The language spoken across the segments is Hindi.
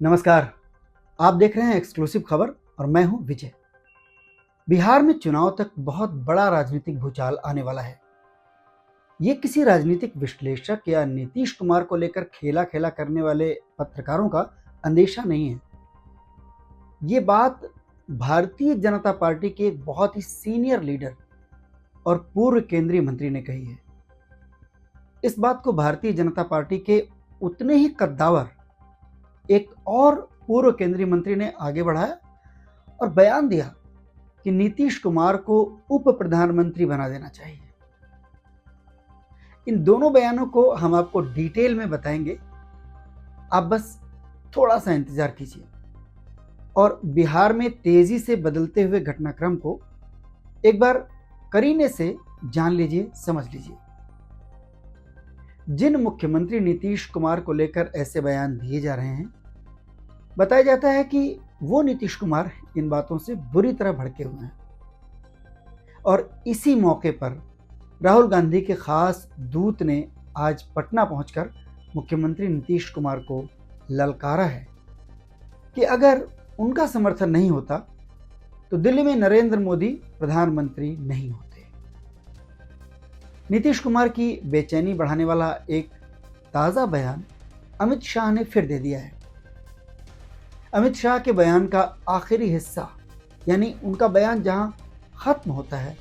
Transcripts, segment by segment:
नमस्कार। आप देख रहे हैं एक्सक्लूसिव खबर और मैं हूं विजय। बिहार में चुनाव तक बहुत बड़ा राजनीतिक भूचाल आने वाला है। ये किसी राजनीतिक विश्लेषक या नीतीश कुमार को लेकर खेला खेला करने वाले पत्रकारों का अंदेशा नहीं है। ये बात भारतीय जनता पार्टी के एक बहुत ही सीनियर लीडर और पूर्व केंद्रीय मंत्री ने कही है। इस बात को भारतीय जनता पार्टी के उतने ही कद्दावर एक और पूर्व केंद्रीय मंत्री ने आगे बढ़ाया और बयान दिया कि नीतीश कुमार को उप प्रधानमंत्री बना देना चाहिए। इन दोनों बयानों को हम आपको डिटेल में बताएंगे, आप बस थोड़ा सा इंतजार कीजिए और बिहार में तेजी से बदलते हुए घटनाक्रम को एक बार करीने से जान लीजिए, समझ लीजिए। जिन मुख्यमंत्री नीतीश कुमार को लेकर ऐसे बयान दिए जा रहे हैं, बताया जाता है कि वो नीतीश कुमार इन बातों से बुरी तरह भड़के हुए हैं और इसी मौके पर राहुल गांधी के खास दूत ने आज पटना पहुंचकर मुख्यमंत्री नीतीश कुमार को ललकारा है कि अगर उनका समर्थन नहीं होता तो दिल्ली में नरेंद्र मोदी प्रधानमंत्री नहीं होते। नीतीश कुमार की बेचैनी बढ़ाने वाला एक ताज़ा बयान अमित शाह ने फिर दे दिया है। अमित शाह के बयान का आखिरी हिस्सा, यानी उनका बयान जहां खत्म होता है,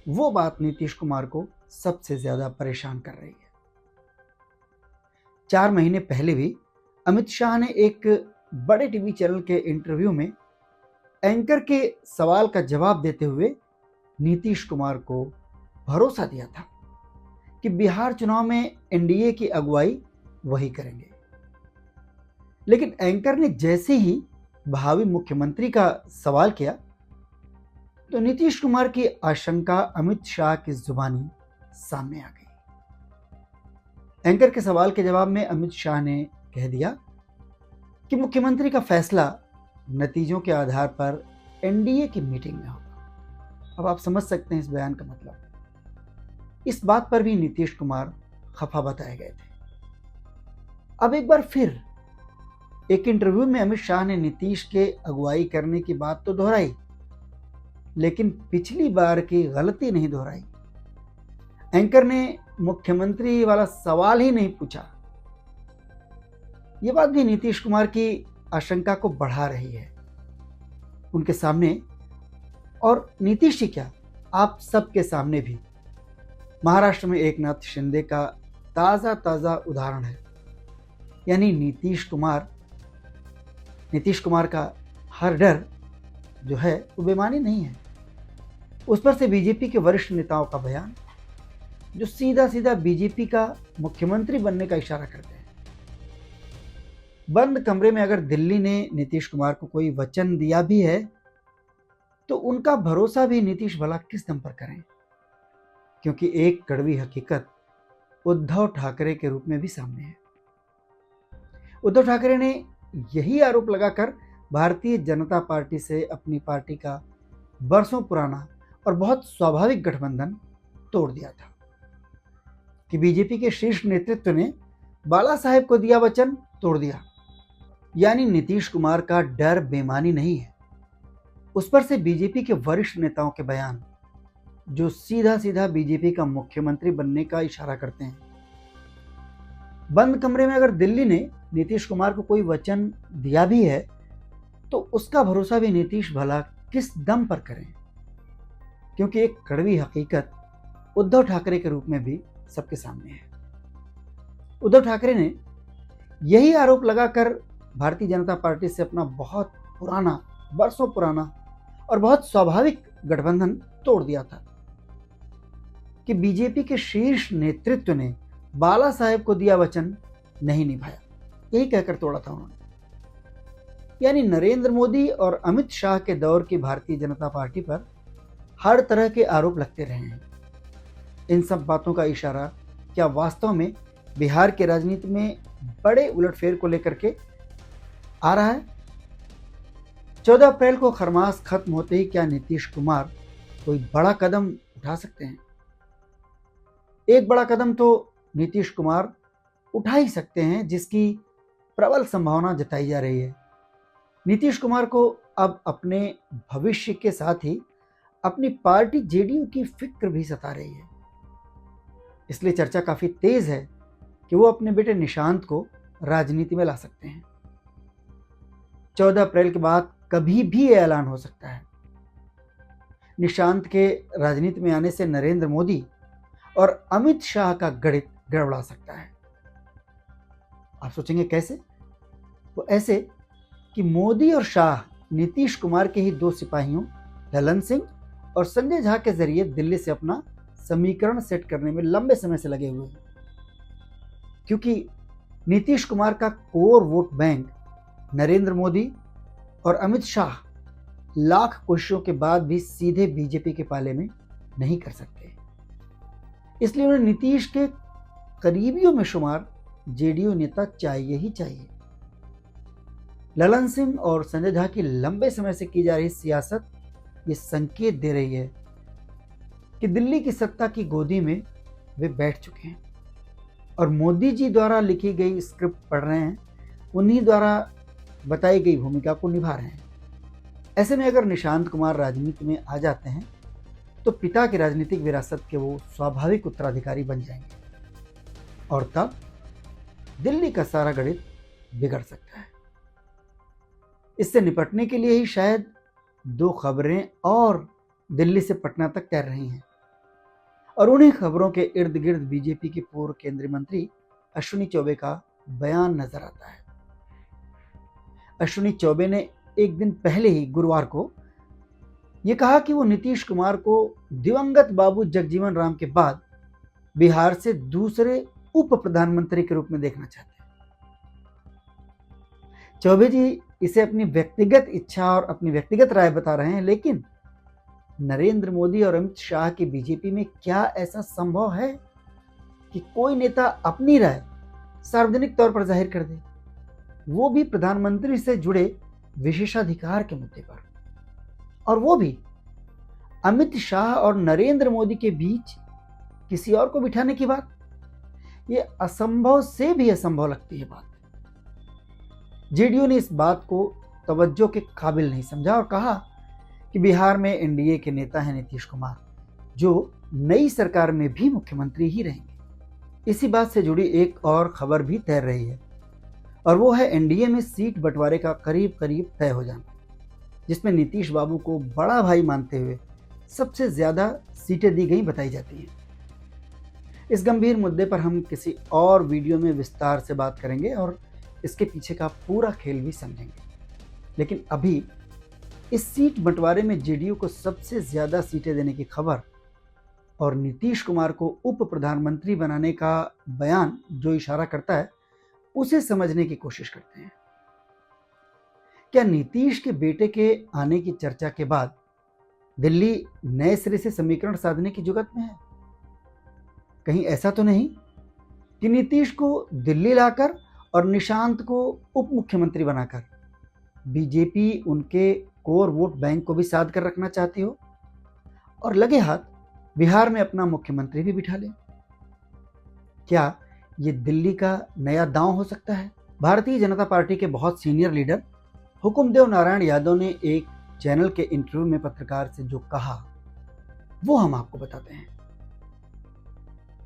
वो बात नीतीश कुमार को सबसे ज्यादा परेशान कर रही है। 4 महीने पहले भी अमित शाह ने एक बड़े टीवी चैनल के इंटरव्यू में एंकर के सवाल का जवाब देते हुए नीतीश कुमार को भरोसा दिया था कि बिहार चुनाव में एनडीए की अगुवाई वही करेंगे। लेकिन एंकर ने जैसे ही भावी मुख्यमंत्री का सवाल किया तो नीतीश कुमार की आशंका अमित शाह की जुबानी सामने आ गई। एंकर के सवाल के जवाब में अमित शाह ने कह दिया कि मुख्यमंत्री का फैसला नतीजों के आधार पर एनडीए की मीटिंग में होगा। अब आप समझ सकते हैं इस बयान का मतलब। इस बात पर भी नीतीश कुमार खफा बताए गए थे। अब एक बार फिर एक इंटरव्यू में अमित शाह ने नीतीश के अगुवाई करने की बात तो दोहराई, लेकिन पिछली बार की गलती नहीं दोहराई। एंकर ने मुख्यमंत्री वाला सवाल ही नहीं पूछा। यह बात भी नीतीश कुमार की आशंका को बढ़ा रही है उनके सामने, और नीतीश ही क्या, आप सबके सामने भी। महाराष्ट्र में एकनाथ शिंदे का ताजा उदाहरण है। यानी नीतीश कुमार का हर डर जो है वो बेमानी नहीं है। उस पर से बीजेपी के वरिष्ठ नेताओं का बयान जो सीधा बीजेपी का मुख्यमंत्री बनने का इशारा करते हैं। बंद कमरे में अगर दिल्ली ने नीतीश कुमार को कोई वचन दिया भी है तो उनका भरोसा भी नीतीश भला किस दम पर करें, क्योंकि एक कड़वी हकीकत उद्धव ठाकरे के रूप में भी सामने है। उद्धव ठाकरे ने यही आरोप लगाकर भारतीय जनता पार्टी से अपनी पार्टी का बरसों पुराना और बहुत स्वाभाविक गठबंधन तोड़ दिया था कि बीजेपी के शीर्ष नेतृत्व ने बाला साहेब को दिया वचन तोड़ दिया। यानी नीतीश कुमार का डर बेमानी नहीं है, उस पर से बीजेपी के वरिष्ठ नेताओं के बयान जो सीधा बीजेपी का मुख्यमंत्री बनने का इशारा करते हैं। बंद कमरे में अगर दिल्ली ने नीतीश कुमार को कोई वचन दिया भी है तो उसका भरोसा भी नीतीश भला किस दम पर करें, क्योंकि एक कड़वी हकीकत उद्धव ठाकरे के रूप में भी सबके सामने है। उद्धव ठाकरे ने यही आरोप लगाकर भारतीय जनता पार्टी से अपना बहुत पुराना, बरसों पुराना और बहुत स्वाभाविक गठबंधन तोड़ दिया था कि बीजेपी के शीर्ष नेतृत्व ने बाला साहेब को दिया वचन नहीं निभाया, यही कहकर तोड़ा था उन्होंने। यानी नरेंद्र मोदी और अमित शाह के दौर की भारतीय जनता पार्टी पर हर तरह के आरोप लगते रहे हैं। इन सब बातों का इशारा क्या वास्तव में बिहार के राजनीति में बड़े उलटफेर को लेकर के आ रहा है? 14 अप्रैल को खरमास खत्म होते ही क्या नीतीश कुमार कोई बड़ा कदम उठा सकते हैं? एक बड़ा कदम तो नीतीश कुमार उठा ही सकते हैं, जिसकी प्रबल संभावना जताई जा रही है। नीतीश कुमार को अब अपने भविष्य के साथ ही अपनी पार्टी जेडीयू की फिक्र भी सता रही है। इसलिए चर्चा काफी तेज है कि वो अपने बेटे निशांत को राजनीति में ला सकते हैं। 14 अप्रैल के बाद कभी भी यह ऐलान हो सकता है। निशांत के राजनीति में आने से नरेंद्र मोदी और अमित शाह का गणित गड़बड़ा सकता है। आप सोचेंगे कैसे? वो ऐसे कि मोदी और शाह नीतीश कुमार के ही दो सिपाहियों ललन सिंह और संजय झा के जरिए दिल्ली से अपना समीकरण सेट करने में लंबे समय से लगे हुए हैं। क्योंकि नीतीश कुमार का core vote bank Narendra Modi और अमित शाह लाख कोशिशों के बाद भी सीधे बीजेपी के पाले में नहीं कर सकते। इसलिए उन्हें नीतीश के करीबियों में शुमार जेडीयू नेता चाहिए ही चाहिए। ललन सिंह और संजय झा की लंबे समय से की जा रही सियासत ये संकेत दे रही है कि दिल्ली की सत्ता की गोदी में वे बैठ चुके हैं और मोदी जी द्वारा लिखी गई स्क्रिप्ट पढ़ रहे हैं, उन्हीं द्वारा बताई गई भूमिका को निभा रहे हैं। ऐसे में अगर निशांत कुमार राजनीति में आ जाते हैं तो पिता की राजनीतिक विरासत के वो स्वाभाविक उत्तराधिकारी बन जाएंगे और तब दिल्ली का सारा गणित बिगड़ सकता है। इससे निपटने के लिए ही शायद 2 खबरें और दिल्ली से पटना तक तैर रही हैं और उन्हीं खबरों के इर्द गिर्द बीजेपी के पूर्व केंद्रीय मंत्री अश्विनी चौबे का बयान नजर आता है। अश्विनी चौबे ने एक दिन पहले ही गुरुवार को यह कहा कि वो नीतीश कुमार को दिवंगत बाबू जगजीवन राम के बाद बिहार से दूसरे उप प्रधानमंत्री के रूप में देखना चाहते हैं। चौबे जी इसे अपनी व्यक्तिगत इच्छा और अपनी व्यक्तिगत राय बता रहे हैं, लेकिन नरेंद्र मोदी और अमित शाह की बीजेपी में क्या ऐसा संभव है कि कोई नेता अपनी राय सार्वजनिक तौर पर जाहिर कर दे, वो भी प्रधानमंत्री से जुड़े विशेषाधिकार के मुद्दे पर, और वो भी अमित शाह और नरेंद्र मोदी के बीच किसी और को बिठाने की बात? ये असंभव से भी असंभव लगती है बात। जेडीयू ने इस बात को तवज्जो के काबिल नहीं समझा और कहा कि बिहार में एनडीए के नेता हैं नीतीश कुमार, जो नई सरकार में भी मुख्यमंत्री ही रहेंगे। इसी बात से जुड़ी एक और खबर भी तैर रही है और वो है एनडीए में सीट बंटवारे का करीब करीब तय हो जाना, जिसमें नीतीश बाबू को बड़ा भाई मानते हुए सबसे ज्यादा सीटें दी गई बताई जाती हैं। इस गंभीर मुद्दे पर हम किसी और वीडियो में विस्तार से बात करेंगे और इसके पीछे का पूरा खेल भी समझेंगे। लेकिन अभी इस सीट बंटवारे में जेडीयू को सबसे ज्यादा सीटें देने की खबर और नीतीश कुमार को उप प्रधानमंत्री बनाने का बयान जो इशारा करता है, उसे समझने की कोशिश करते हैं। क्या नीतीश के बेटे के आने की चर्चा के बाद दिल्ली नए सिरे से समीकरण साधने की जुगत में है? कहीं ऐसा तो नहीं कि नीतीश को दिल्ली लाकर और निशांत को उप मुख्यमंत्री बनाकर बीजेपी उनके कोर वोट बैंक को भी साध कर रखना चाहती हो और लगे हाथ बिहार में अपना मुख्यमंत्री भी बिठा ले? क्या ये दिल्ली का नया दांव हो सकता है? भारतीय जनता पार्टी के बहुत सीनियर लीडर हुकुमदेव नारायण यादव ने एक चैनल के इंटरव्यू में पत्रकार से जो कहा वो हम आपको बताते हैं।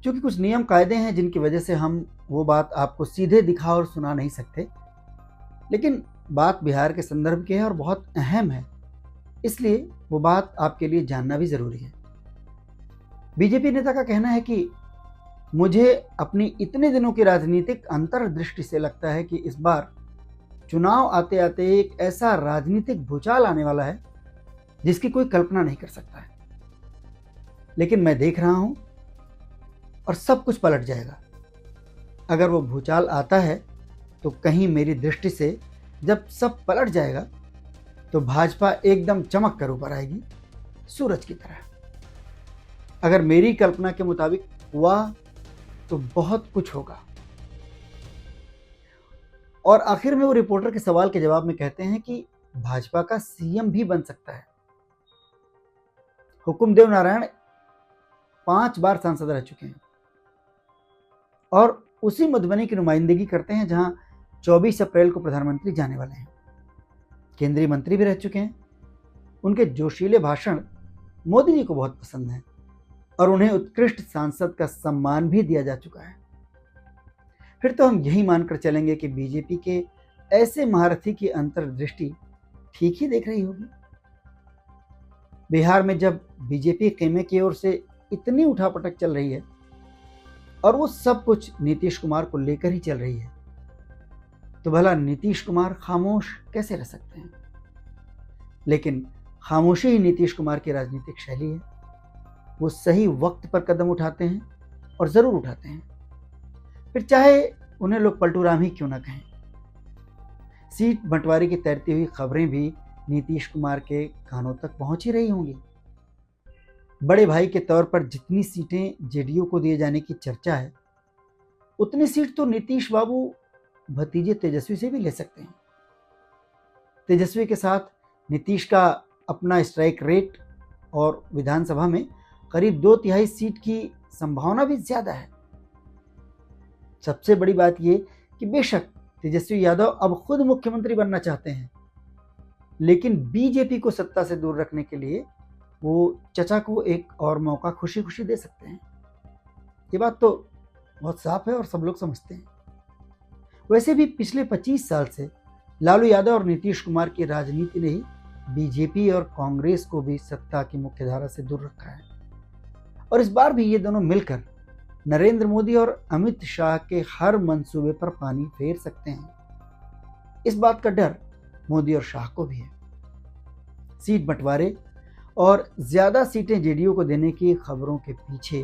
क्योंकि कुछ नियम कायदे हैं जिनकी वजह से हम वो बात आपको सीधे दिखा और सुना नहीं सकते, लेकिन बात बिहार के संदर्भ की है और बहुत अहम है, इसलिए वो बात आपके लिए जानना भी जरूरी है। बीजेपी नेता का कहना है कि मुझे अपनी इतने दिनों की राजनीतिक अंतर्दृष्टि से लगता है कि इस बार चुनाव आते आते एक ऐसा राजनीतिक भूचाल आने वाला है जिसकी कोई कल्पना नहीं कर सकता है। लेकिन मैं देख रहा हूं और सब कुछ पलट जाएगा। अगर वो भूचाल आता है तो कहीं मेरी दृष्टि से जब सब पलट जाएगा तो भाजपा एकदम चमक कर ऊपर आएगी, सूरज की तरह। अगर मेरी कल्पना के मुताबिक हुआ तो बहुत कुछ होगा। और आखिर में वो रिपोर्टर के सवाल के जवाब में कहते हैं कि भाजपा का सीएम भी बन सकता है। हुकुमदेव नारायण 5 बार सांसद रह चुके हैं और उसी मधुबनी की नुमाइंदगी करते हैं जहां 24 अप्रैल को प्रधानमंत्री जाने वाले हैं। केंद्रीय मंत्री भी रह चुके हैं। उनके जोशीले भाषण मोदी जी को बहुत पसंद हैं और उन्हें उत्कृष्ट सांसद का सम्मान भी दिया जा चुका है। फिर तो हम यही मानकर चलेंगे कि बीजेपी के ऐसे महारथी की अंतर्दृष्टि ठीक ही देख रही होगी। बिहार में जब बीजेपी खेमे की ओर से इतनी उठापटक चल रही है और वो सब कुछ नीतीश कुमार को लेकर ही चल रही है, तो भला नीतीश कुमार खामोश कैसे रह सकते हैं? लेकिन खामोशी ही नीतीश कुमार की राजनीतिक शैली है। वो सही वक्त पर कदम उठाते हैं और ज़रूर उठाते हैं, फिर चाहे उन्हें लोग पलटू राम ही क्यों ना कहें। सीट बंटवारे की तैरती हुई खबरें भी नीतीश कुमार के कानों तक पहुंच ही रही होंगी। बड़े भाई के तौर पर जितनी सीटें जेडीयू को दिए जाने की चर्चा है, उतनी सीट तो नीतीश बाबू भतीजे तेजस्वी से भी ले सकते हैं। तेजस्वी के साथ नीतीश का अपना स्ट्राइक रेट और विधानसभा में करीब 2/3 सीट की संभावना भी ज्यादा है। सबसे बड़ी बात यह कि बेशक तेजस्वी यादव अब खुद मुख्यमंत्री बनना चाहते हैं, लेकिन बीजेपी को सत्ता से दूर रखने के लिए वो चचा को एक और मौका खुशी खुशी दे सकते हैं। ये बात तो बहुत साफ है और सब लोग समझते हैं। वैसे भी पिछले 25 साल से लालू यादव और नीतीश कुमार की राजनीति ने ही बीजेपी और कांग्रेस को भी सत्ता की मुख्यधारा से दूर रखा है, और इस बार भी ये दोनों मिलकर नरेंद्र मोदी और अमित शाह के हर मंसूबे पर पानी फेर सकते हैं। इस बात का डर मोदी और शाह को भी है। सीट बंटवारे और ज्यादा सीटें जेडीयू को देने की खबरों के पीछे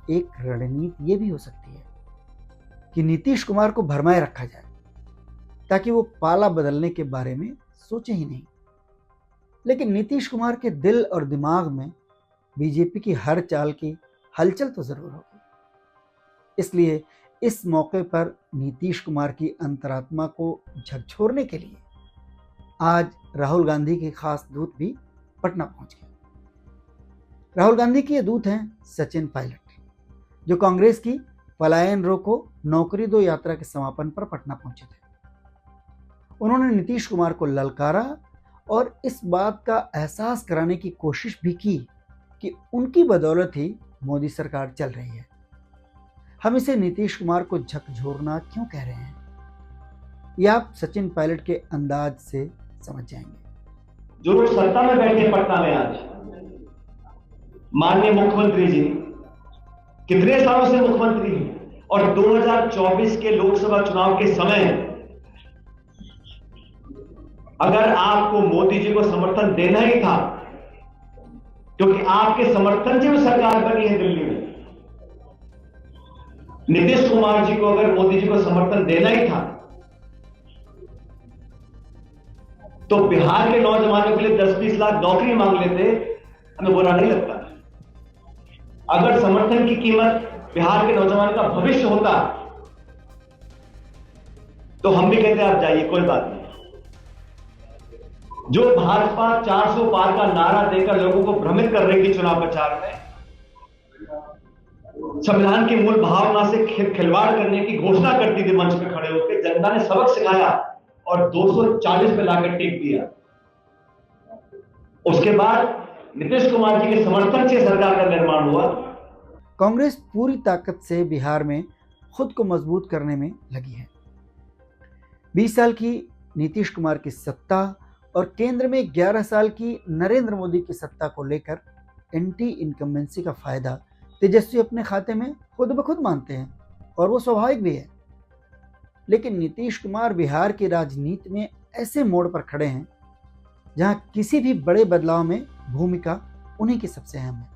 एक रणनीति ये भी हो सकती है कि नीतीश कुमार को भरमाए रखा जाए ताकि वो पाला बदलने के बारे में सोचे ही नहीं। लेकिन नीतीश कुमार के दिल और दिमाग में बीजेपी की हर चाल की हलचल तो जरूर होगी। इसलिए इस मौके पर नीतीश कुमार की अंतरात्मा को झकझोरने के लिए आज राहुल गांधी के खास दूत भी पटना पहुंच गए। राहुल गांधी के ये दूत हैं सचिन पायलट, जो कांग्रेस की पलायन रोको नौकरी दो यात्रा के समापन पर पटना पहुंचे थे। उन्होंने नीतीश कुमार को ललकारा और इस बात का एहसास कराने की कोशिश भी की कि उनकी बदौलत ही मोदी सरकार चल रही है। हम इसे नीतीश कुमार को झकझोरना क्यों कह रहे हैं, यह आप सचिन पायलट के अंदाज से समझ जाएंगे। जो लोग सत्ता में बैठे पटना में आज, माननीय मुख्यमंत्री जी कितने सालों से मुख्यमंत्री हैं और 2024 के लोकसभा चुनाव के समय अगर आपको मोदी जी को समर्थन देना ही था, क्योंकि आपके समर्थन से भी सरकार बनी है दिल्ली में, नीतीश कुमार जी को अगर मोदी जी को समर्थन देना ही था तो बिहार के नौजवानों के लिए 10-20 लाख नौकरी मांग लेते, हमें बुरा नहीं लगता। अगर समर्थन की कीमत बिहार के नौजवान का भविष्य होता तो हम भी कहते आप जाइए, कोई बात नहीं। जो भाजपा 400 पार का नारा देकर लोगों को भ्रमित कर रही थी चुनाव प्रचार में, संविधान की मूल भावना से खिलवाड़ करने की घोषणा करती थी मंच पे खड़े होकर, जनता ने सबक सिखाया और 240 पे लाकर टिक दिया। उसके बाद नीतीश कुमार जी के समर्थन से सरकार का निर्माण हुआ। कांग्रेस पूरी ताकत से बिहार में खुद को मजबूत करने में लगी है। 20 साल की नीतीश कुमार की सत्ता और केंद्र में 11 साल की नरेंद्र मोदी की सत्ता को लेकर एंटी इनकम्बेंसी का फायदा तेजस्वी अपने खाते में खुद ब खुद मानते हैं और वो स्वाभाविक भी है। लेकिन नीतीश कुमार बिहार की राजनीति में ऐसे मोड़ पर खड़े हैं जहां किसी भी बड़े बदलाव में भूमिका उन्हीं की सबसे अहम है।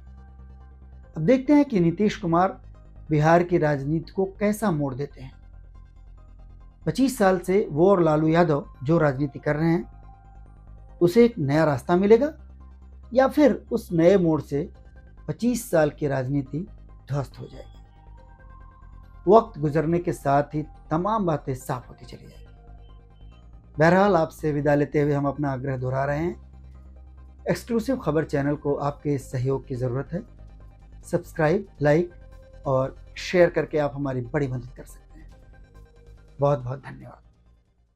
अब देखते हैं कि नीतीश कुमार बिहार की राजनीति को कैसा मोड़ देते हैं। 25 साल से वो और लालू यादव जो राजनीति कर रहे हैं उसे एक नया रास्ता मिलेगा या फिर उस नए मोड़ से 25 साल की राजनीति ध्वस्त हो जाएगी। वक्त गुजरने के साथ ही तमाम बातें साफ होती चली जाएगी। बहरहाल आपसे विदा लेते हुए हम अपना आग्रह दोहरा रहे हैं, एक्सक्लूसिव खबर चैनल को आपके सहयोग की ज़रूरत है। सब्सक्राइब, लाइक और शेयर करके आप हमारी बड़ी मदद कर सकते हैं। बहुत बहुत धन्यवाद।